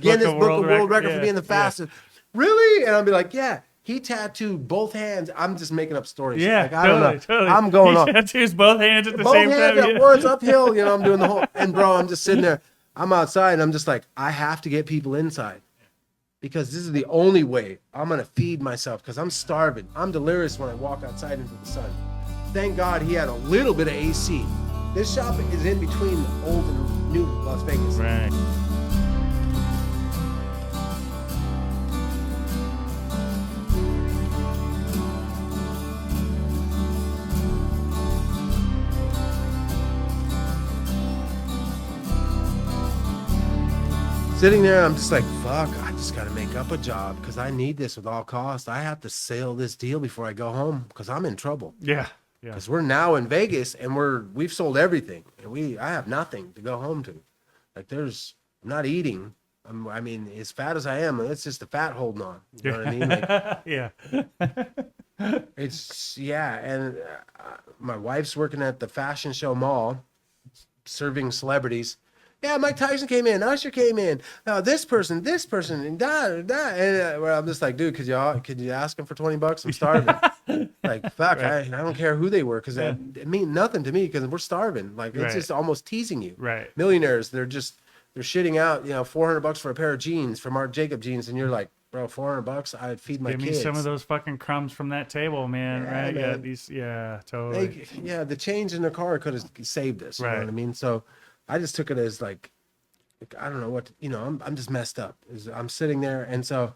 Guinness Book of World Record for being the fastest. Really? And I'll be like, yeah. He tattooed both hands. I'm just making up stories. Yeah, like, I don't know. Totally. I'm going on. He tattoos both hands at the same time. Both hands at once, uphill. You know, I'm doing the whole. And bro, I'm just sitting there. I'm outside, and I'm just like, I have to get people inside, because this is the only way I'm gonna feed myself. Because I'm starving. I'm delirious when I walk outside into the sun. Thank God he had a little bit of AC. This shop is in between old and new Las Vegas. Right. Sitting there, I'm just like, fuck, I just got to make up a job because I need this with all costs. I have to sell this deal before I go home because I'm in trouble. Yeah. Because we're now in Vegas and we've sold everything and I have nothing to go home to. Like I'm not eating. I mean, as fat as I am, it's just the fat holding on. You know what I mean? Like, yeah. It's, yeah. And my wife's working at the fashion show mall, serving celebrities. Yeah, Mike Tyson came in, Usher came in, this person, and da. And I'm just like, dude, could you ask him for $20? I'm starving. Like, fuck, right. I don't care who they were, because it means nothing to me, because we're starving. Like, it's just almost teasing you. Right. Millionaires, they're shitting out, $400 for a pair of jeans, for Marc Jacob jeans, and you're like, bro, $400, I'd feed my kids. Give me some of those fucking crumbs from that table, man. Yeah, right? Man. Yeah, totally. The change in the car could have saved us. You know what I mean? So I just took it as like I don't know what, I'm just messed up. I'm sitting there. And so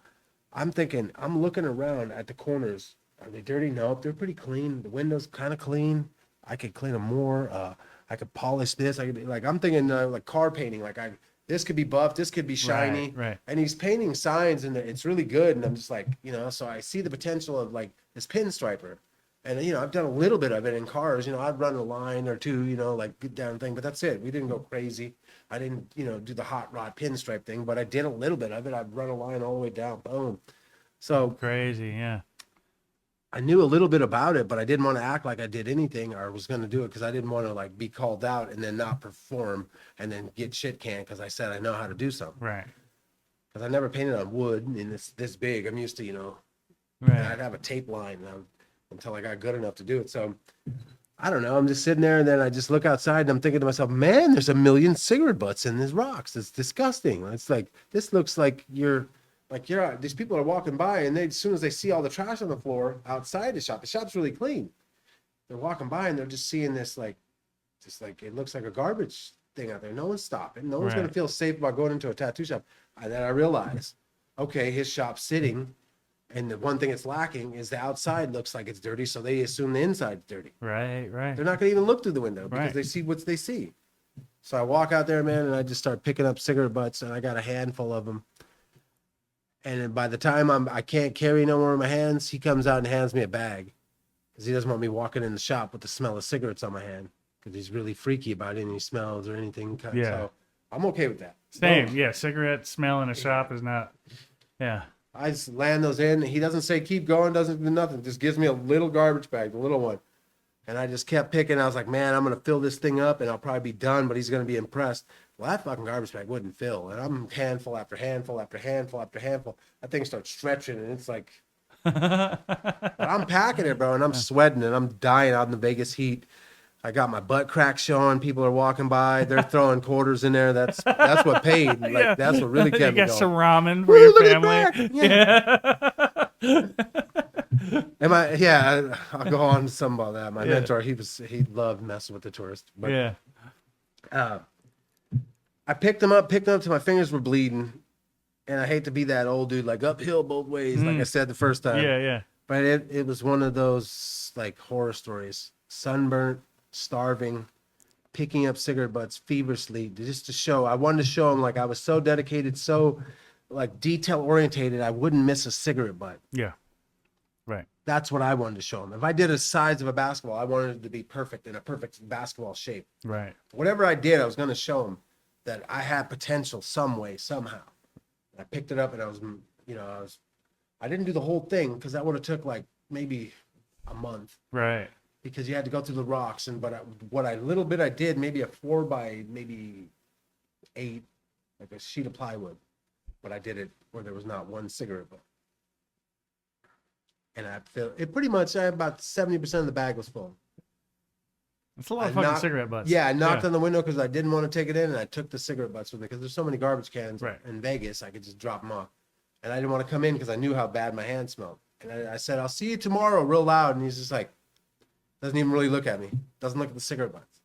I'm thinking, I'm looking around at the corners. Are they dirty? Nope. They're pretty clean. The windows kind of clean. I could clean them more. I could polish this. I could I'm thinking like car painting. Like this could be buffed. This could be shiny. Right. And he's painting signs and it's really good. And I'm just like, so I see the potential of like this pinstriper. And, I've done a little bit of it in cars. I'd run a line or two, like get down thing, but that's it. We didn't go crazy. I didn't, do the hot rod pinstripe thing, but I did a little bit of it. I'd run a line all the way down. Boom. So crazy. Yeah. I knew a little bit about it, but I didn't want to act like I did anything or was going to do it because I didn't want to like be called out and then not perform and then get shit canned because I said I know how to do something. Right. Because I never painted on wood and it's this big. I'm used to, right. I'd have a tape line until I got good enough to do it. So I don't know. I'm just sitting there and then I just look outside and I'm thinking to myself, man, there's a million cigarette butts in these rocks. It's disgusting. It's like, this looks like these people are walking by and as soon as they see all the trash on the floor outside the shop's really clean. They're walking by and they're just seeing this just like it looks like a garbage thing out there. No one's stopping. No one's going to feel safe about going into a tattoo shop. And then I realized, okay, his shop's sitting. And the one thing it's lacking is the outside looks like it's dirty, so they assume the inside's dirty. Right. They're not going to even look through the window because they see what they see. So I walk out there, man, and I just start picking up cigarette butts, and I got a handful of them. And then by the time I can't carry no more in my hands, he comes out and hands me a bag because he doesn't want me walking in the shop with the smell of cigarettes on my hand because he's really freaky about any smells or anything. Yeah. So I'm okay with that. Same. Yeah. Cigarette smell in a shop is not. Yeah. I just land those in. He doesn't say keep going, doesn't do nothing. Just gives me a little garbage bag, the little one. And I just kept picking. I was like, man, I'm going to fill this thing up and I'll probably be done, but he's going to be impressed. Well, that fucking garbage bag wouldn't fill. And I'm handful after handful after handful after handful. That thing starts stretching and it's like, I'm packing it, bro. And I'm sweating and I'm dying out in the Vegas heat. I got my butt crack showing. People are walking by. They're throwing quarters in there. That's what paid. Like that's what really kept me going. You got some ramen for your family. Yeah. I'll go on to some about that. My mentor, he loved messing with the tourists. But, I picked them up till my fingers were bleeding. And I hate to be that old dude, like uphill both ways, like I said the first time. Yeah. But it was one of those like horror stories. Sunburnt, starving, picking up cigarette butts feverishly just to show. I wanted to show him like I was so dedicated, so like detail orientated, I wouldn't miss a cigarette butt. Yeah. Right. That's what I wanted to show him. If I did a size of a basketball, I wanted it to be perfect in a perfect basketball shape. Right. Whatever I did, I was going to show him that I had potential some way, somehow. And I picked it up and I didn't do the whole thing because that would have took like maybe a month. Right. Because you had to go through the rocks, what I did, maybe a 4 by maybe 8, like a sheet of plywood. but I did it where there was not one cigarette butt. And I feel it pretty much. About 70% of the bag was full. It's a lot of fucking cigarette butts. Yeah, I knocked on the window because I didn't want to take it in, and I took the cigarette butts with me because there's so many garbage cans in Vegas. I could just drop them off, and I didn't want to come in because I knew how bad my hand smelled. And I said, "I'll see you tomorrow," real loud, and he's just like, doesn't even really look at me. Doesn't look at the cigarette butts.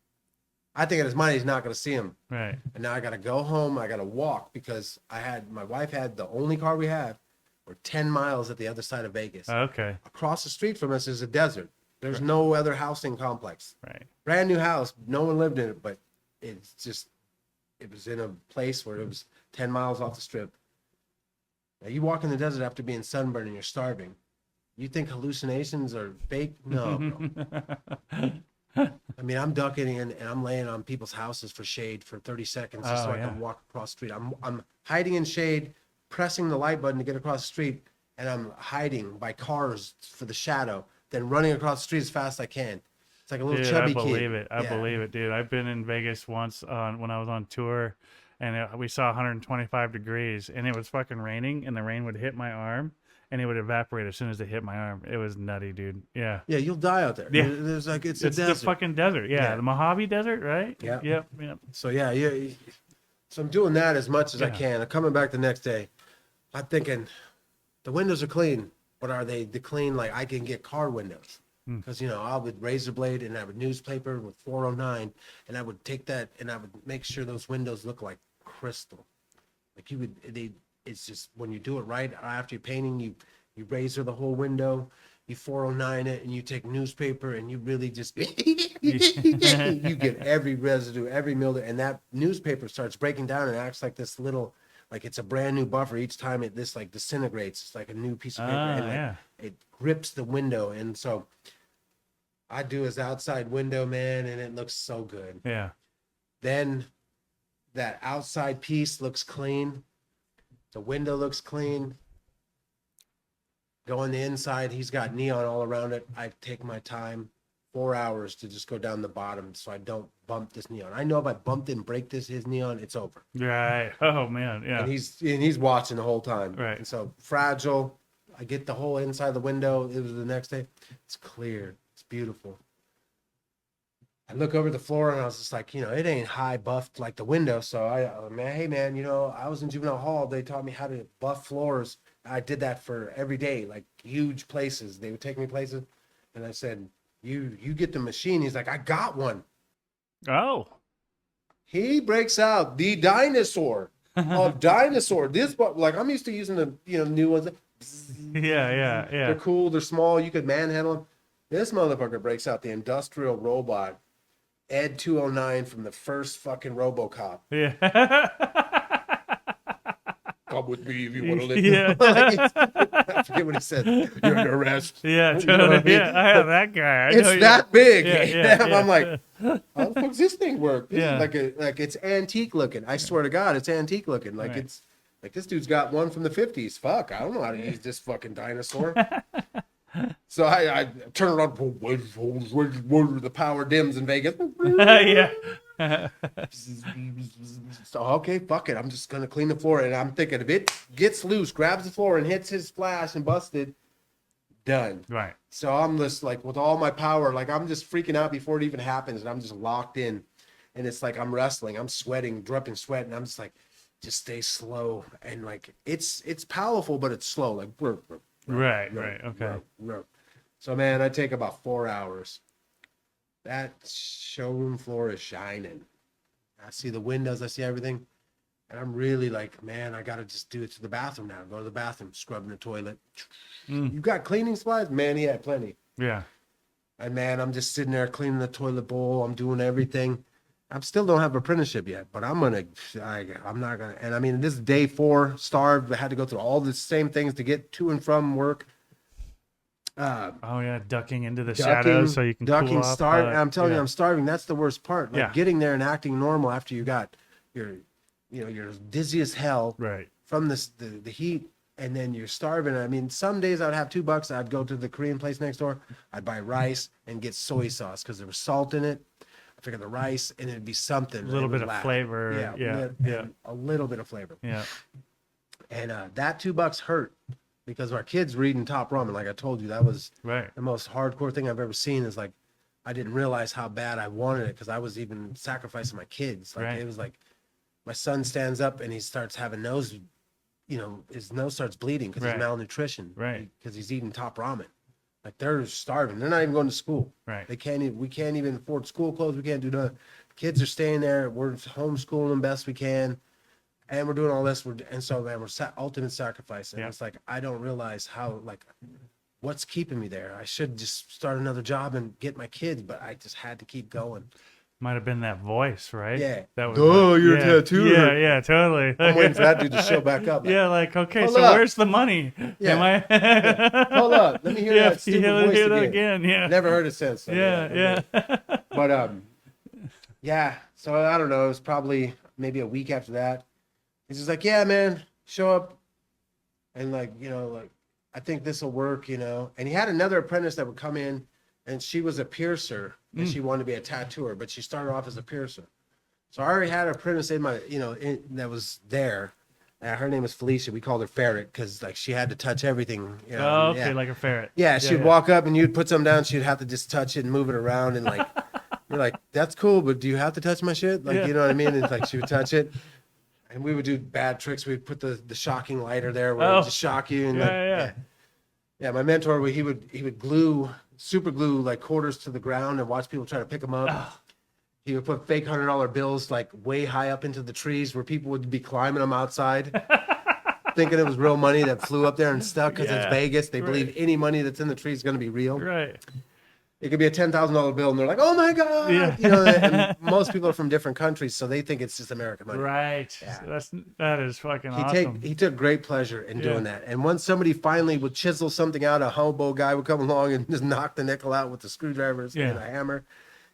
I think in his mind he's not going to see him. Right. And now I got to go home. I got to walk because my wife had the only car we have. We're 10 miles at the other side of Vegas. Okay. Across the street from us is a desert. There's no other housing complex. Right. Brand new house. No one lived in it, but it was in a place where it was 10 miles off the strip. Now you walk in the desert after being sunburned and you're starving. You think hallucinations are fake? No, bro. I mean, I'm ducking in and I'm laying on people's houses for shade for 30 seconds just so I can walk across the street. I'm hiding in shade, pressing the light button to get across the street, and I'm hiding by cars for the shadow, then running across the street as fast as I can. It's like a little chubby kid. I believe it. I believe it, dude. I've been in Vegas once when I was on tour, and we saw 125 degrees, and it was fucking raining, and the rain would hit my arm, and it would evaporate as soon as it hit my arm. It was nutty, dude. Yeah. Yeah, you'll die out there. Yeah. There's like it's a desert. The fucking desert. Yeah. The Mojave Desert, right? Yeah. Yep. So yeah. So I'm doing that as much as I can. I'm coming back the next day. I'm thinking, the windows are clean, but are they clean like I can get car windows? Because I would razor blade and I would newspaper with 409, and I would take that and I would make sure those windows look like crystal. Like it's just when you do it right after you're painting, you razor the whole window, you 409 it, and you take newspaper and you really just you get every residue, every mildew, and that newspaper starts breaking down and acts like this little, like it's a brand new buffer each time this like disintegrates. It's like a new piece of paper, and it grips the window, and so I do his outside window, man, and it looks so good. Yeah. Then that outside piece looks clean. The window looks clean. Go on the inside, he's got neon all around it. I take my time, 4 hours to just go down the bottom so I don't bump this neon. I know if I bumped it and break his neon, it's over. Right. Oh man, yeah. And he's watching the whole time. Right. And so fragile. I get the whole inside of the window. It was the next day. It's clear. It's beautiful. I look over the floor and I was just like, it ain't high buffed like the window. So hey man, I was in juvenile hall. They taught me how to buff floors. I did that for every day, like huge places. They would take me places, and I said, you get the machine. He's like, I got one. Oh. He breaks out the dinosaur of dinosaur. This, like, I'm used to using the new ones. Yeah. They're cool. They're small. You could manhandle them. This motherfucker breaks out the industrial robot, Ed 209 from the first fucking RoboCop. Yeah. Come with me if you want to live. Yeah. I forget what he said. You're under arrest. Yeah, totally. Yeah, I have that guy. It's that big. Yeah. I'm like, how the fuck does this thing work? This Yeah. is like it's antique looking. I swear to God, it's antique looking. Like it's like this dude's got one from the 50s. Fuck, I don't know how to use this fucking dinosaur. So I turn it on. Where the power dims in Vegas. Yeah. So okay, fuck it. I'm just gonna clean the floor, and I'm thinking if it gets loose, grabs the floor, and hits his flash and busted, done. Right. So I'm just like with all my power, like I'm just freaking out before it even happens, and I'm just locked in, and it's like I'm wrestling, I'm sweating, dripping sweat, and I'm just like, just stay slow, and like it's powerful, but it's slow, like Right. Okay. So man, I take about 4 hours. That showroom floor is shining. I see the windows, I see everything. And I'm really like, man, I got to just do it to the bathroom now. Go to the bathroom, scrubbing the toilet. You got cleaning supplies? Man, he had plenty. Yeah. And man, I'm just sitting there cleaning the toilet bowl. I'm doing everything. I still don't have apprenticeship yet, but I'm not going to. And I mean, this is day 4, starved. I had to go through all the same things to get to and from work. Ducking into the shadows so you can cool off. Starving. I'm telling you, I'm starving. That's the worst part. Like getting there and acting normal after you got you're dizzy as hell from the heat, and then you're starving. I mean, some days I'd have $2. I'd go to the Korean place next door. I'd buy rice and get soy sauce because there was salt in it. I figured the rice and it'd be something. A little bit of flavor. Yeah. A little bit of flavor. Yeah. And that $2 hurt because our kids reading Top Ramen. Like I told you, that was Right. the most hardcore thing I've ever seen. Is like I didn't realize how bad I wanted it because I was even sacrificing my kids. Like Right. it was like my son stands up and he starts having his nose starts bleeding because Right. he's malnutrition. Right. Because he's eating Top Ramen. Like they're starving. They're not even going to school. Right. They can't even. We can't even afford school clothes. We can't do nothing. Kids are staying there. We're homeschooling them best we can, and we're doing all this. And so man, we're ultimate sacrifice. And Yeah. it's like I don't realize how what's keeping me there. I should just start another job and get my kids, but I just had to keep going. Might have been that voice, right? Yeah. That was. Oh, you're a yeah, tattooer. Yeah, yeah, totally. I'm waiting for that dude to show back up. Like, Yeah, like okay, Hold so up. where's the money? Yeah. Am I? Hold up, let me hear Yeah, that stupid hear voice that again. Yeah. Never heard it since. So Yeah, yeah. But yeah. So I don't know. It was probably maybe a week after that. He's just like, yeah, man, show up, and I think this will work, And he had another apprentice that would come in, and she was a piercer, and she wanted to be a tattooer, but she started off as a piercer. So I already had an apprentice in my, that was there. Her name was Felicia. We called her Ferret because she had to touch everything. Oh, okay, yeah. like a ferret. Yeah, she'd yeah. walk up and you'd put something down. She'd have to just touch it and move it around, and you're like, that's cool, but do you have to touch my shit? Yeah. You know what I mean? It's she would touch it, and we would do bad tricks. We'd put the shocking lighter there where it would just shock you. And yeah. My mentor, he would super glue quarters to the ground and watch people try to pick them up. Oh. He would put fake $100 bills way high up into the trees where people would be climbing them outside, thinking it was real money that flew up there and stuck because it's Vegas. They believe any money that's in the tree is going to be real. Right. It could be a $10,000 bill, and they're like, "Oh my god!" Yeah. And most people are from different countries, so they think it's just American money. Right. Yeah. That is fucking awesome. He took great pleasure in doing that. And once somebody finally would chisel something out, a hobo guy would come along and just knock the nickel out with the screwdrivers and a hammer.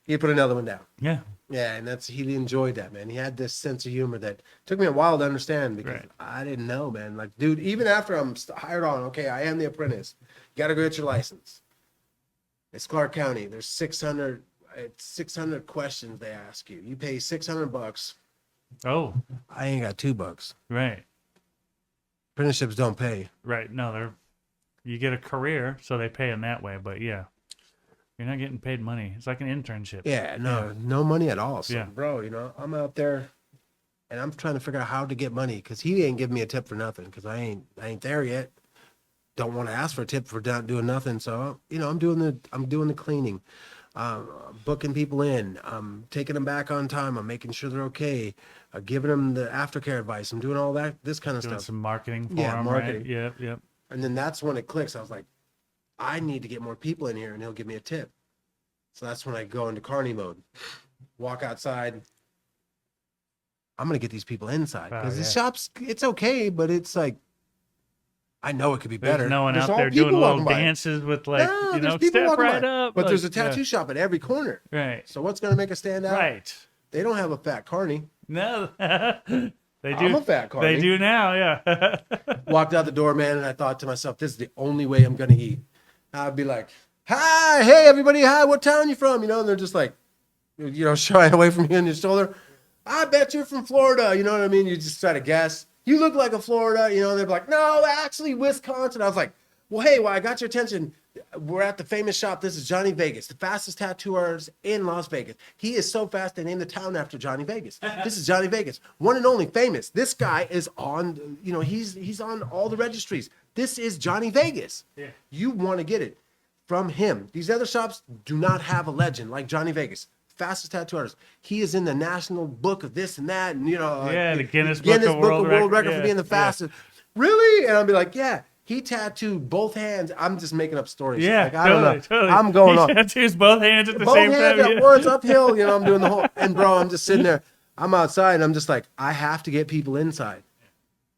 He'd put another one down. Yeah. Yeah, and he enjoyed that, man. He had this sense of humor that took me a while to understand because I didn't know, man. Dude, even after I'm hired on, okay, I am the apprentice. You got to go get your license. It's Clark County. There's 600 questions they ask you. You pay $600. Oh. I ain't got $2. Right. Apprenticeships don't pay. Right. No, you get a career, so they pay in that way. But yeah, you're not getting paid money. It's like an internship. Yeah, no money at all. So, Yeah. bro, I'm out there, and I'm trying to figure out how to get money because he ain't giving me a tip for nothing because I ain't there yet. Don't want to ask for a tip for doing nothing. So I'm doing the cleaning, booking people in, taking them back on time. I'm making sure they're okay, giving them the aftercare advice. I'm doing all this kind of Doing stuff. some marketing for Yeah, them, marketing. right? Yep, yep. And then that's when it clicks. I was like, I need to get more people in here, and he'll give me a tip. So that's when I go into Carney mode, walk outside. I'm gonna get these people inside because the shop's it's okay, but it's I know it could be better. There's no one There's out all there doing people little walking by. dances with No, there's people step walking right by. up. But there's a tattoo shop at every corner. Right. So what's gonna make us stand out? Right. They don't have a fat carny. No. They do. I'm a fat carny. They do now, yeah. Walked out the door, man, and I thought to myself, this is the only way I'm gonna eat. I'd be like, hi, hey everybody, hi, what town you from? And they're just shying away from you on your shoulder. I bet you're from Florida, you know what I mean? You just try to guess. You look like a Florida, they're like, no, actually Wisconsin. I was like, well, hey, I got your attention. We're at the famous shop. This is Johnny Vegas, the fastest tattoo artist in Las Vegas. He is so fast they named the town after Johnny Vegas. This is Johnny Vegas, one and only famous. This guy is on, he's on all the registries. This is Johnny Vegas. Yeah. You want to get it from him. These other shops do not have a legend like Johnny Vegas. Fastest tattoo artist. He is in the national book of this and that, and the Guinness Book of World Record Record for being the fastest. Really? And I'll be like, yeah. He tattooed both hands. I'm just making up stories. Yeah, I don't know. totally. I'm going He on. tattoos both hands at the Both same hands time. at once uphill. I'm doing the whole. And bro, I'm just sitting there. I'm outside, and I'm just like, I have to get people inside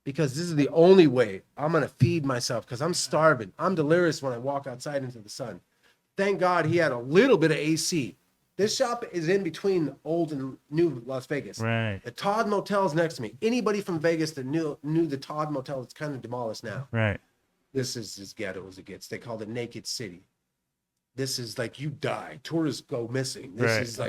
because this is the only way I'm gonna feed myself because I'm starving. I'm delirious when I walk outside into the sun. Thank God he had a little bit of AC. This shop is in between old and new Las Vegas. Right. The Todd Motel's next to me. Anybody from Vegas that knew the Todd Motel, it's kind of demolished now. Right. This is as ghetto as it gets. They call it Naked City. This is you die. Tourists go missing. This is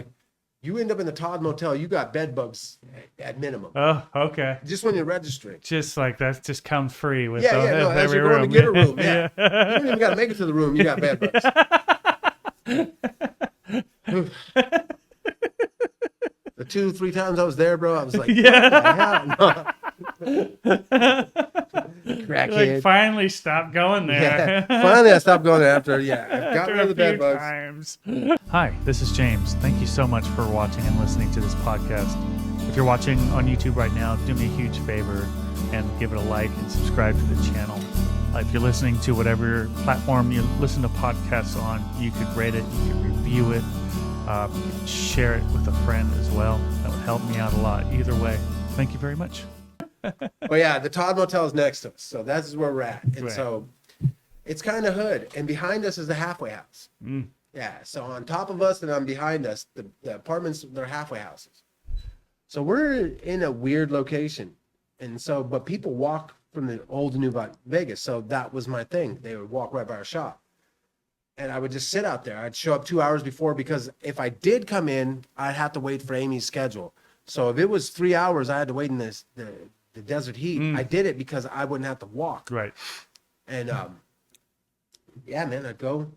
You end up in the Todd Motel, you got bed bugs at minimum. Oh, okay. Just when you're registering. Just like that just comes free with Yeah, no, as every you're going room. to get a room, yeah. You don't even got to make it to the room, you got bed bugs. The 2-3 times I was there, bro, I was like, Yeah. what the hell? No. Crackhead. Like finally stop going there. Yeah. Finally, I stopped going there after, I've gotten After rid of the a bed few bugs. times. Hi, this is James. Thank you so much for watching and listening to this podcast. If you're watching on YouTube right now, do me a huge favor and give it a like and subscribe to the channel. If you're listening to whatever platform you listen to podcasts on, you could rate it, you could review it, you could share it with a friend as well. That would help me out a lot. Either way, thank you very much. Well, yeah, the Todd Motel is next to us, so that's where we're at. And Right. so it's kind of hood, and behind us is the halfway house. Mm. Yeah, so on top of us and on behind us, the apartments, they're halfway houses. So we're in a weird location. And so, but people walk from the old to new Vegas. So that was my thing. They would walk right by our shop. And I would just sit out there. I'd show up 2 hours before because if I did come in, I'd have to wait for Amy's schedule. So if it was 3 hours, I had to wait in the desert heat. I did it because I wouldn't have to walk. Right. And yeah, man, I'd go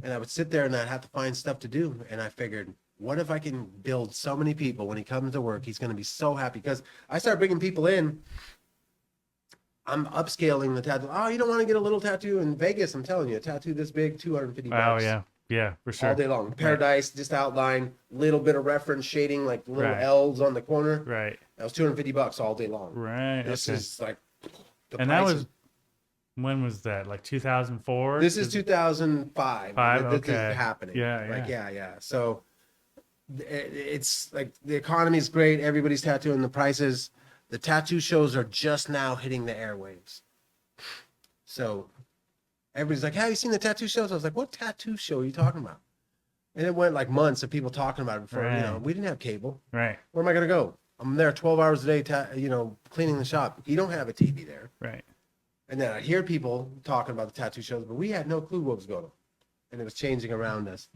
and I would sit there and I'd have to find stuff to do. And I figured, what if I can build so many people when he comes to work, he's going to be so happy. Because I started bringing people in. I'm upscaling the tattoo. Oh, you don't want to get a little tattoo in Vegas? I'm telling you, a tattoo this big, $250. Oh, yeah. Yeah, for sure. All day long. Paradise, just outline, little bit of reference shading, like little Right. L's on the corner. Right. That was $250 all day long. Right. This Okay. is like the And that price was, when was that? Like 2004? This is 2005. This Okay. is happening. Yeah, Like, yeah. yeah. So it's like the economy's great. Everybody's tattooing. The prices. The tattoo shows are just now hitting the airwaves. So everybody's like, "Have you seen the tattoo shows?" I was like, "What tattoo show are you talking about?" And it went like months of people talking about it before. Right. We didn't have cable. Right. Where am I gonna go? I'm there 12 hours a day, cleaning the shop. You don't have a TV there. Right. And then I hear people talking about the tattoo shows, but we had no clue what was going on. And it was changing around us.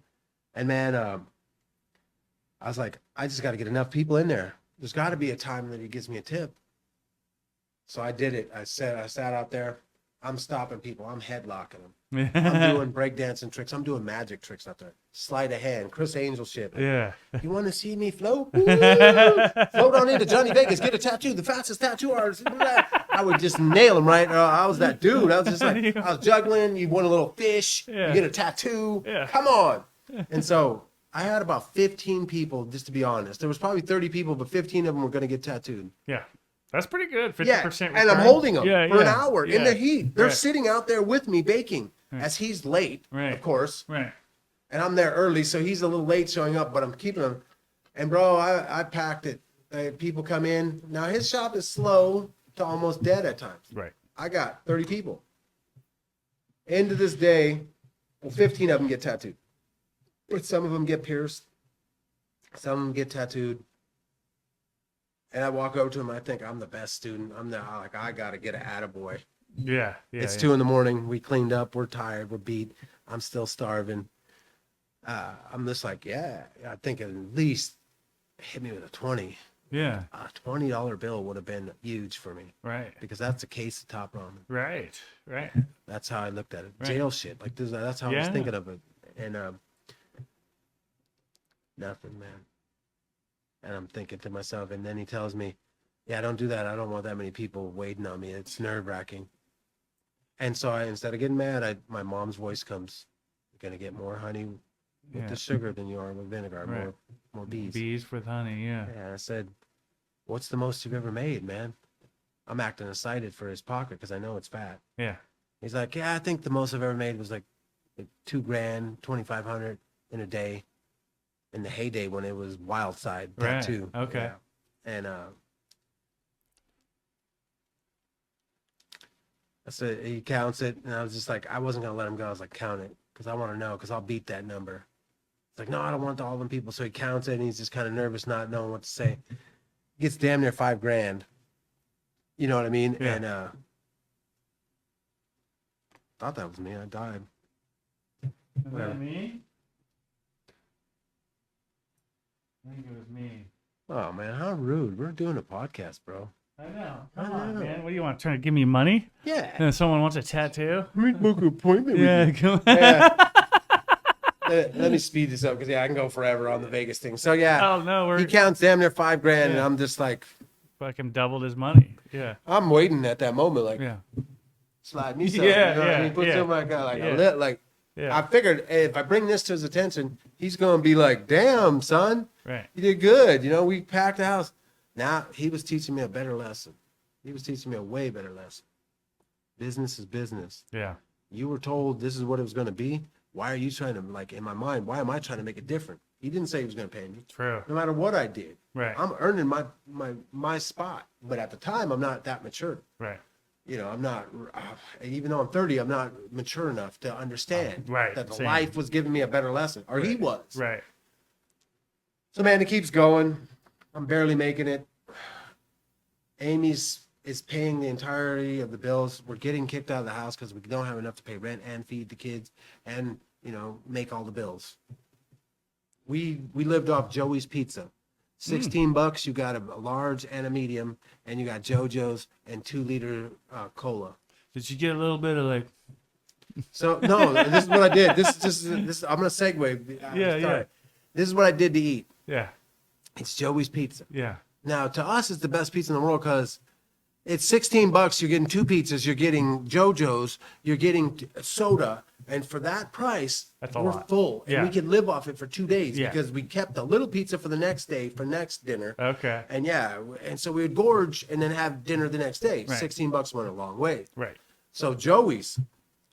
And man, I was like, I just got to get enough people in there. There's got to be a time that he gives me a tip. So I did it. I sat out there. I'm stopping people. I'm headlocking them. I'm doing breakdancing tricks. I'm doing magic tricks out there. Sleight of hand, Chris Angel shit. Yeah. You want to see me float? Woo! Float on into Johnny Vegas. Get a tattoo. The fastest tattoo artist. I would just nail him, right? I was that dude. I was just like, I was juggling. You want a little fish. Yeah. You get a tattoo. Yeah. Come on. And so I had about 15 people, just to be honest. There was probably 30 people, but 15 of them were going to get tattooed. Yeah. That's pretty good. 50% Yeah, return. and I'm holding them for an yeah, hour yeah. in the heat. They're Right. sitting out there with me baking as he's late, Right. of course. Right. And I'm there early, so he's a little late showing up, but I'm keeping him. And bro, I packed it. People come in. Now his shop is slow to almost dead at times. Right. I got 30 people. End of this day, well, 15 of them get tattooed. But some of them get pierced. Some of them get tattooed. And I walk over to him. I think I'm the best student. I got to get an attaboy. Yeah. Yeah. It's yeah. 2 a.m. We cleaned up. We're tired. We're beat. I'm still starving. I'm just like, yeah, I think at least hit me with a 20. Yeah. A $20 bill would have been huge for me Right. because that's a case of top ramen. Right. Right. That's how I looked at it. Right. Jail shit. Like this. That's how I was Yeah. thinking of it. And nothing, man. And I'm thinking to myself, and then he tells me, yeah, don't do that. I don't want that many people waiting on me. It's nerve wracking. And so instead of getting mad, my mom's voice comes, you're going to get more honey with Yeah. the sugar than you are with vinegar, Right. more bees. Bees with honey. Yeah. And I said, what's the most you've ever made, man? I'm acting excited for his pocket because I know it's fat. Yeah. He's like, yeah, I think the most I've ever made was like $2,000, 2,500 in a day. In the heyday when it was wild side Right. tattoo. Okay. Yeah. And I said he counts it, and I was just like, I wasn't gonna let him go. I was like, count it, because I want to know, because I'll beat that number. It's like, no, I don't want all them people. So he counts it, and he's just kind of nervous, not knowing what to say. Gets damn near $5,000. You know what I mean? Yeah. And thought that was me. I died. Is Whatever. that me? I think it was me. Oh man, how rude! We're doing a podcast, bro. I know. I Come on, know. man. What do you want? Trying to give me money? Yeah. And someone wants a tattoo? Let me book an appointment Yeah, with you. come on. Yeah. Let me speed this up because I can go forever on the Vegas thing. So Oh no, he counts damn near $5,000, and Yeah. I'm just like, fucking doubled his money. Yeah. I'm waiting at that moment, like, Yeah. slide me something. Yeah, you know what I yeah, mean? Put yeah. something like Yeah. a lit, like. Yeah. I figured hey, if I bring this to his attention, he's gonna be like, "Damn, son, Right. you did good." You know, we packed the house. Now he was teaching me a better lesson. He was teaching me a way better lesson. Business is business. Yeah. You were told this is what it was gonna be. Why are you trying to, like, in my mind? Why am I trying to make it different? He didn't say he was gonna pay me. True. No matter what I did, Right. I'm earning my spot. But at the time, I'm not that mature. Right. You know, I'm not, even though I'm 30, I'm not mature enough to understand Right, that the same. life was giving me a better lesson, or he was. Right. So, man, it keeps going. I'm barely making it. Amy's is paying the entirety of the bills. We're getting kicked out of the house because we don't have enough to pay rent and feed the kids and, you know, make all the bills. We lived off Joey's Pizza. $16, you got a large and a medium, and you got JoJo's and 2-liter cola. Did you get a little bit of like? So no, this is what I did. This I'm gonna segue. Yeah, yeah. This is what I did to eat. Yeah. It's Joey's Pizza. Yeah. Now to us, it's the best pizza in the world because it's $16. You're getting 2 pizzas. You're getting JoJo's. You're getting soda, and for that price, That's a we're lot. full, and Yeah. we can live off it for 2 days Yeah. because we kept a little pizza for the next day for next dinner. Okay. And yeah, and so we would gorge and then have dinner the next day. Right. $16 went a long way. Right. So Joey's,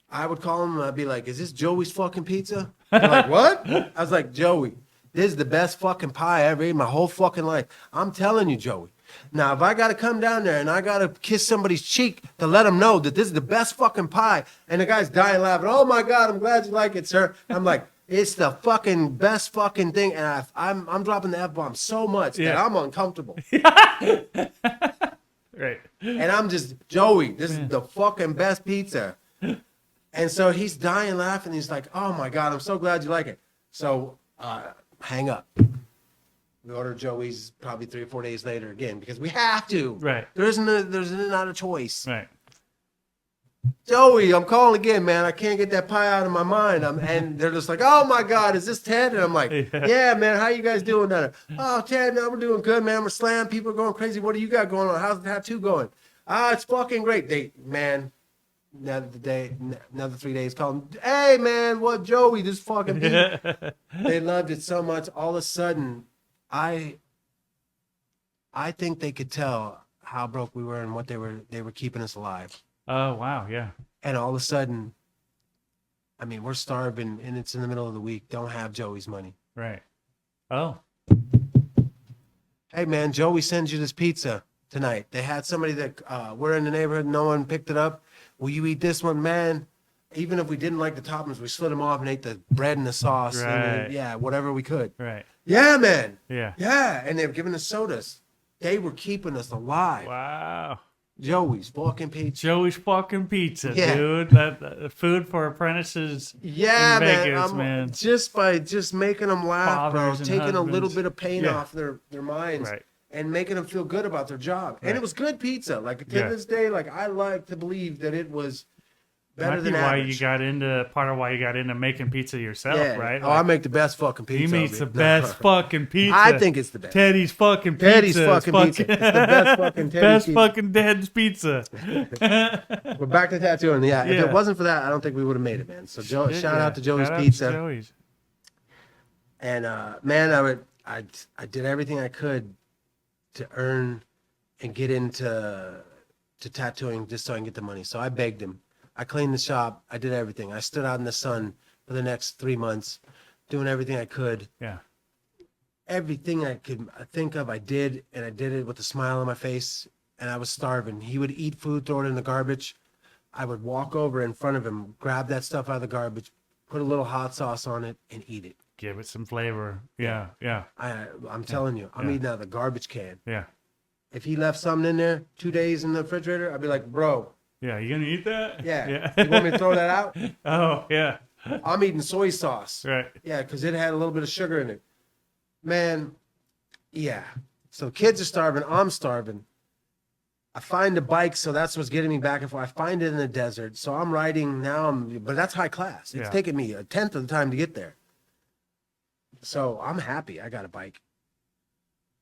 I would call him and I'd be like, "Is this Joey's fucking pizza?" They're like, "What?" I was like, "Joey, this is the best fucking pie I ever ate in my whole fucking life. I'm telling you, Joey. Now, if I got to come down there and I got to kiss somebody's cheek to let them know that this is the best fucking pie," and the guy's dying laughing, "Oh my God, I'm glad you like it, sir." I'm like, it's the fucking best fucking thing. And I'm dropping the F-bomb so much that Yeah. I'm uncomfortable. Right. And I'm just, "Joey, this is the fucking best pizza." And so he's dying laughing. He's like, "Oh my God, I'm so glad you like it." So hang up. We order Joey's probably 3 or 4 days later again because we have to. Right. There's not a choice. Right. "Joey, I'm calling again, man. I can't get that pie out of my mind." And they're just like, "Oh my God, is this Ted?" And I'm like, "Yeah, man. How you guys doing down there?" "Oh, Ted, man, we're doing good, man. We're slammed. People are going crazy. What do you got going on? How's the tattoo going?" It's fucking great." Another 3 days, call them, "Hey, man, what, Joey, this fucking pizza." They loved it so much. All of a sudden, I think they could tell how broke we were and what they were keeping us alive. Oh wow. Yeah. And all of a sudden, I mean, we're starving and it's in the middle of the week. Don't have Joey's money. Right. Oh. "Hey, man, Joey sends you this pizza tonight. They had somebody that we're in the neighborhood. No one picked it up. Will you eat this one, man?" Even if we didn't like the toppings, we slid them off and ate the bread and the sauce. And Right. yeah, whatever we could. Right. "Yeah, man. Yeah. Yeah." And they were giving us sodas. They were keeping us alive. Wow. Joey's fucking pizza. Joey's fucking pizza, Yeah. dude. That food for apprentices. Yeah, in man. Vegas, man. Just by making them laugh, bro, Fathers and taking a little husbands. bit of pain Yeah. off their minds, Right. and making them feel good about their job. And Right. it was good pizza. Like to Yeah. this day, like I like to believe that it was better Might than be why average. you got into part of why you got into making pizza yourself, yeah. right? Oh, I make the best fucking he pizza. makes the man. best fucking pizza. I think it's the best. Teddy's fucking pizza. Teddy's is fucking pizza. It's the best fucking Teddy's best pizza. fucking Ted's pizza. We're back to tattooing. Yeah, if Yeah. it wasn't for that, I don't think we would have made it, man. So shout out to Joey's Shout out Pizza. to Joey's. And man, I did everything I could to earn and get into tattooing just so I can get the money. So I begged him. I cleaned the shop. I did everything. I stood out in the sun for the next 3 months, doing everything I could. Yeah. Everything I could think of, I did, and I did it with a smile on my face. And I was starving. He would eat food, throw it in the garbage. I would walk over in front of him, grab that stuff out of the garbage, put a little hot sauce on it, and eat it. Give it some flavor. Yeah. Yeah. I'm telling you, I'm Yeah. eating out of the garbage can. Yeah. If he left something in there 2 days in the refrigerator, I'd be like, "Bro, Yeah. You gonna eat that? yeah, you want me to throw that out?" Oh, yeah. I'm eating soy sauce. Right. Yeah, because it had a little bit of sugar in it. Man, Yeah. So kids are starving. I'm starving. I find a bike, so that's what's getting me back and forth. I find it in the desert, so I'm riding now. But that's high class. It's Yeah. taking me a tenth of the time to get there. So I'm happy I got a bike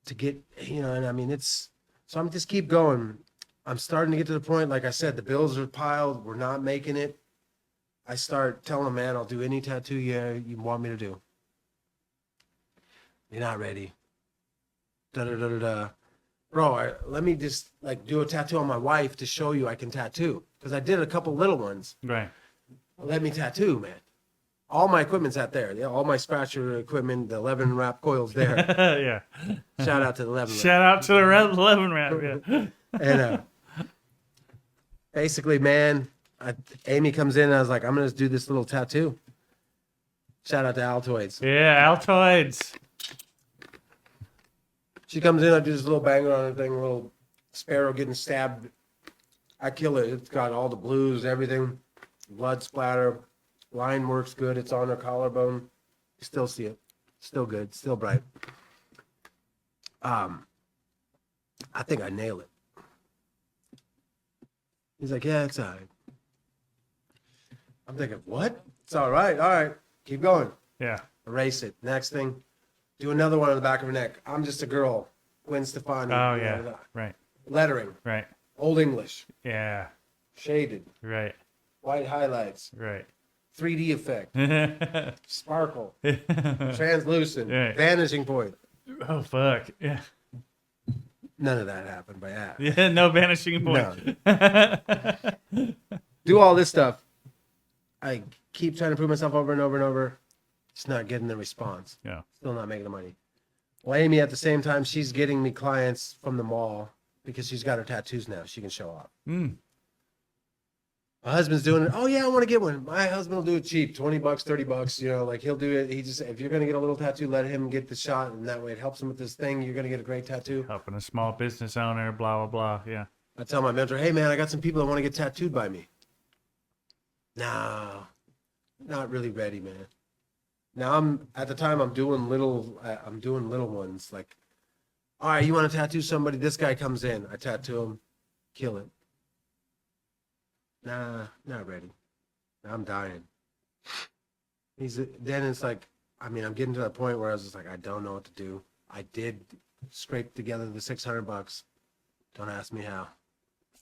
to get, and I mean, so I'm just keep going. I'm starting to get to the point, like I said, the bills are piled. We're not making it. I start telling them, man, I'll do any tattoo you want me to do. You're not ready. Da da da da da. Bro, let me just like do a tattoo on my wife to show you I can tattoo. Because I did a couple little ones. Right. Let me tattoo, man. All my equipment's out there. Yeah, all my scratcher equipment, the 11 wrap coils there. Yeah. Shout out to the 11 wrap. Shout out to the Red 11 rap. Yeah. And basically, man, Amy comes in and I was like, I'm going to do this little tattoo. Shout out to Altoids. Yeah, Altoids. She comes in, I do this little banger on her thing, a little sparrow getting stabbed. I kill it. It's got all the blues, everything, blood splatter. Line works good. It's on her collarbone. You still see it. Still good. Still bright. I think I nail it. He's like, yeah, it's all right. I'm thinking, what? It's all right. All right. Keep going. Yeah. Erase it. Next thing, do another one on the back of her neck. I'm just a girl. Gwen Stefani. Oh, yeah. Right. Lettering. Right. Old English. Yeah. Shaded. Right. White highlights. Right. 3D effect. Sparkle. Oh, Translucent. Right. Vanishing point. fuck. Yeah. None of that happened, but yeah. Yeah, no vanishing point. Do all this stuff. I keep trying to prove myself over and over and over. Just not getting the response. Yeah. Still not making the money. Well, Amy, at the same time, she's getting me clients from the mall because she's got her tattoos now. She can show off. Mm. My husband's doing it. Oh, yeah, I want to get one. My husband will do it cheap, $20, $30. Like he'll do it. He just, if you're going to get a little tattoo, let him get the shot. And that way it helps him with this thing. You're going to get a great tattoo. Helping a small business owner, blah, blah, blah. Yeah. I tell my mentor, hey, man, I got some people that want to get tattooed by me. No, not really ready, man. Now I'm doing little ones. Like, all right, you want to tattoo somebody? This guy comes in. I tattoo him, kill it. Nah, not ready. I'm dying. Then it's like, I'm getting to that point where I was just like, I don't know what to do. I did scrape together the $600. Don't ask me how.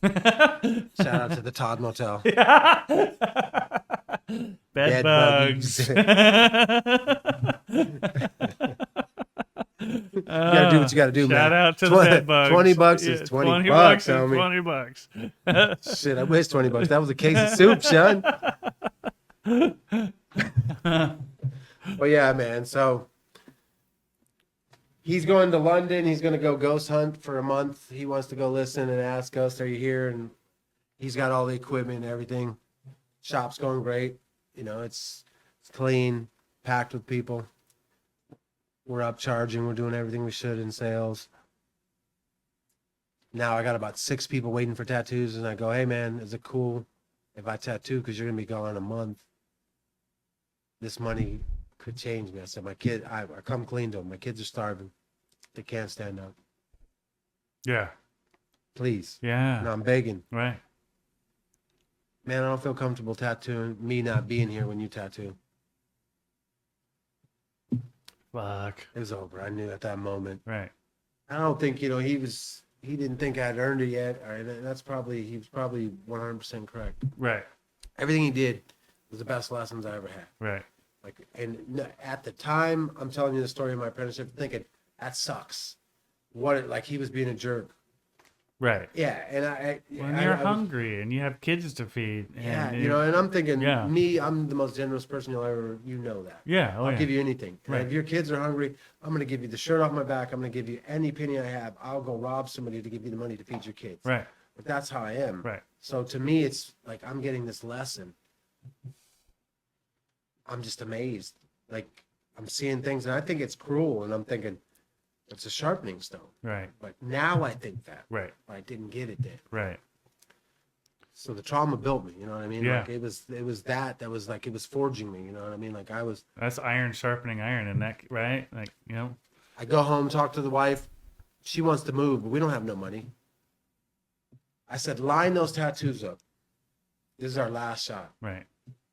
Shout out to the Todd Motel. Bed bugs. You gotta do what you gotta do, man. Shout out to the bed bugs. $20 Yeah, is $20, is homie. $20. Shit, I wish $20. That was a case of soup, son. But yeah, man. So he's going to London. He's going to go ghost hunt for a month. He wants to go listen and ask us, "Are you here?" And he's got all the equipment and everything. Shop's going great. It's clean, packed with people. We're upcharging. We're doing everything we should in sales. Now I got about 6 people waiting for tattoos, and I go, "Hey, man, is it cool if I tattoo? Because you're gonna be gone a month. This money could change me." I said, I come clean to them. My kids are starving. They can't stand up. Yeah. Please. Yeah. No, I'm begging. Right. Man, I don't feel comfortable tattooing me not being here when you tattoo. Fuck. It was over. I knew at that moment. Right. I don't think, he didn't think I'd earned it yet. All right, he was probably 100% correct. Right. Everything he did was the best lessons I ever had. Right. At the time, I'm telling you the story of my apprenticeship, thinking, that sucks. He was being a jerk. Right. Yeah, and When you're hungry and you have kids to feed. And and I'm thinking, Yeah. I'm the most generous person you'll ever, that. Yeah. Oh, I'll yeah. give you anything. And Right. if your kids are hungry, I'm going to give you the shirt off my back. I'm going to give you any penny I have. I'll go rob somebody to give you the money to feed your kids. Right. But that's how I am. Right. So to me, it's like I'm getting this lesson. I'm just amazed. Like, I'm seeing things, and I think it's cruel, and I'm thinking, it's a sharpening stone. Right. But now I think that. Right. I didn't get it then. Right. So the trauma built me, you know what I mean? Yeah. Like it was that was like, it was forging me, you know what I mean? Like I was. That's iron sharpening iron, and that, right? Like, I go home, talk to the wife. She wants to move, but we don't have no money. I said, line those tattoos up. This is our last shot. Right.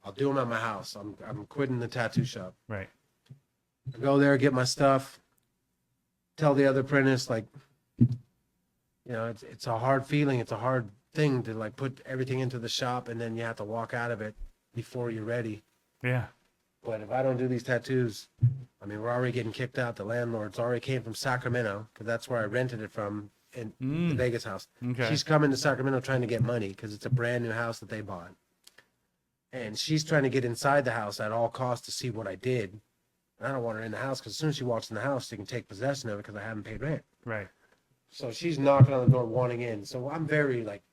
I'll do them at my house. I'm quitting the tattoo shop. Right. I go there, get my stuff. Tell the other apprentice, like, you know, it's a hard feeling. It's a hard thing to like put everything into the shop and then you have to walk out of it before you're ready. Yeah. But if I don't do these tattoos, I mean, we're already getting kicked out. The landlord's already came from Sacramento because that's where I rented it from in the Vegas house. Okay. She's coming to Sacramento trying to get money because it's a brand new house that they bought. And she's trying to get inside the house at all costs to see what I did. I don't want her in the house because as soon as she walks in the house, she can take possession of it because I haven't paid rent. Right. So she's knocking on the door wanting in. So I'm very like,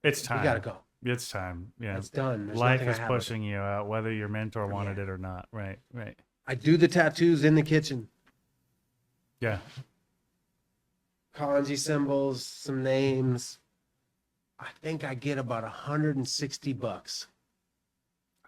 It's time. we got to go. It's time. Yeah. It's done. There's Life nothing I is have pushing you out, whether your mentor wanted Yeah. it or not. Right. Right. I do the tattoos in the kitchen. Yeah. Kanji symbols, some names. I think I get about $160.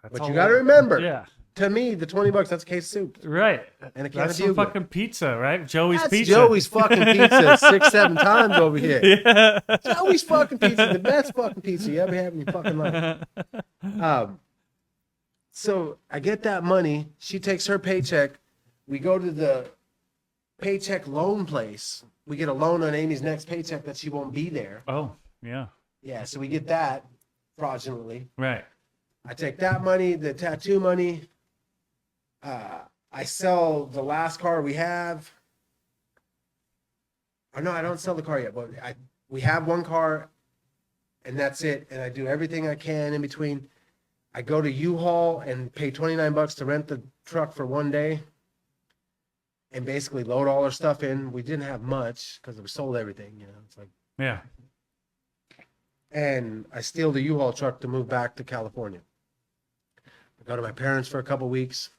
That's But all you got to remember, Yeah. to me, the $20, that's a case of soup. Right. And a can That's of some Bugler. fucking pizza, right? Joey's That's pizza. Joey's fucking pizza 6-7 times over here. Yeah. Joey's fucking pizza, the best fucking pizza you ever had in your fucking life. So I get that money. She takes her paycheck. We go to the paycheck loan place. We get a loan on Amy's next paycheck that she won't be there. Oh, yeah. Yeah, so we get that fraudulently. Right. I take that money, the tattoo money. I sell the last car we have. Or no, I don't sell the car yet, but we have one car, and that's it. And I do everything I can in between. I go to U-Haul and pay $29 to rent the truck for one day, and basically load all our stuff in. We didn't have much because we sold everything. You know, it's like. Yeah. And I steal the U-Haul truck to move back to California. I go to my parents for a couple weeks,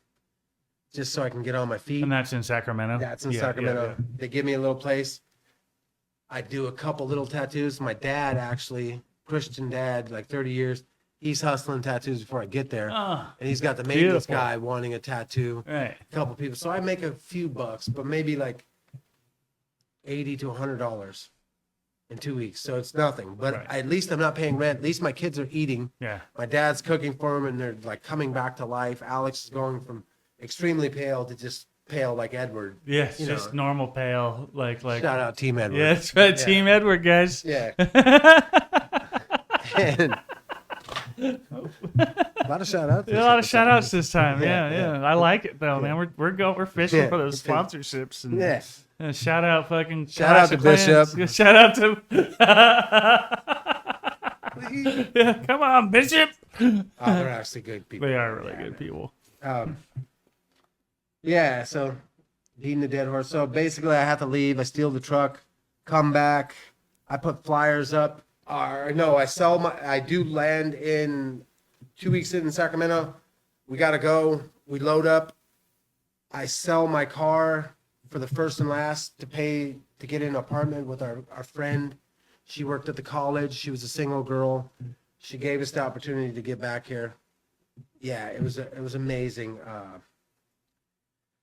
just so I can get on my feet. And that's in Sacramento? That's in Yeah, Sacramento. yeah, They give me a little place. I do a couple little tattoos. My dad, actually, Christian dad, like 30 years, he's hustling tattoos before I get there. Oh, And he's got the maintenance beautiful. guy wanting a tattoo. right. A couple people. So I make a few bucks, but maybe like $80 to $100 in 2 weeks. So it's nothing. But Right. at least I'm not paying rent. At least my kids are eating. Yeah. My dad's cooking for them, and they're like coming back to life. Alex is going from extremely pale to just pale like Edward. Yeah, it's You just know. normal pale. Like. Shout out Team Edward. Yeah, that's right. Yeah. Team Edward, guys. Yeah. And a lot of shout outs. A lot of shout outs this time. Yeah, Yeah, yeah. I like it though, man. We're fishing Yeah. for those sponsorships and Yeah. shout out fucking Shout out to Clash of Clans. Bishop. Shout out to yeah, come on, Bishop. Oh, they're actually good people. They are really Yeah, good man. people. Yeah, so beating the dead horse. So basically, I have to leave. I steal the truck, come back. I put flyers up. Or no, I do land in 2 weeks in Sacramento. We got to go. We load up. I sell my car for the first and last to pay to get an apartment with our friend. She worked at the college. She was a single girl. She gave us the opportunity to get back here. Yeah, it was amazing.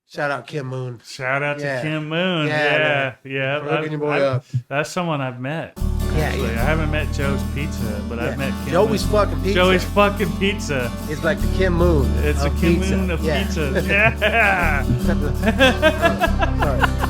Shout out Kim Moon. Shout out Yeah. to Kim Moon. Yeah, Yeah. For hooking your boy up. That's someone I've met. Yeah, Actually. I haven't met Joe's Pizza, but I've met Kim Joey's Moon. fucking pizza. Joey's fucking Pizza. It's like the Kim Moon. It's of a Kim pizza. Moon of Yeah. pizza. Yeah. Sorry.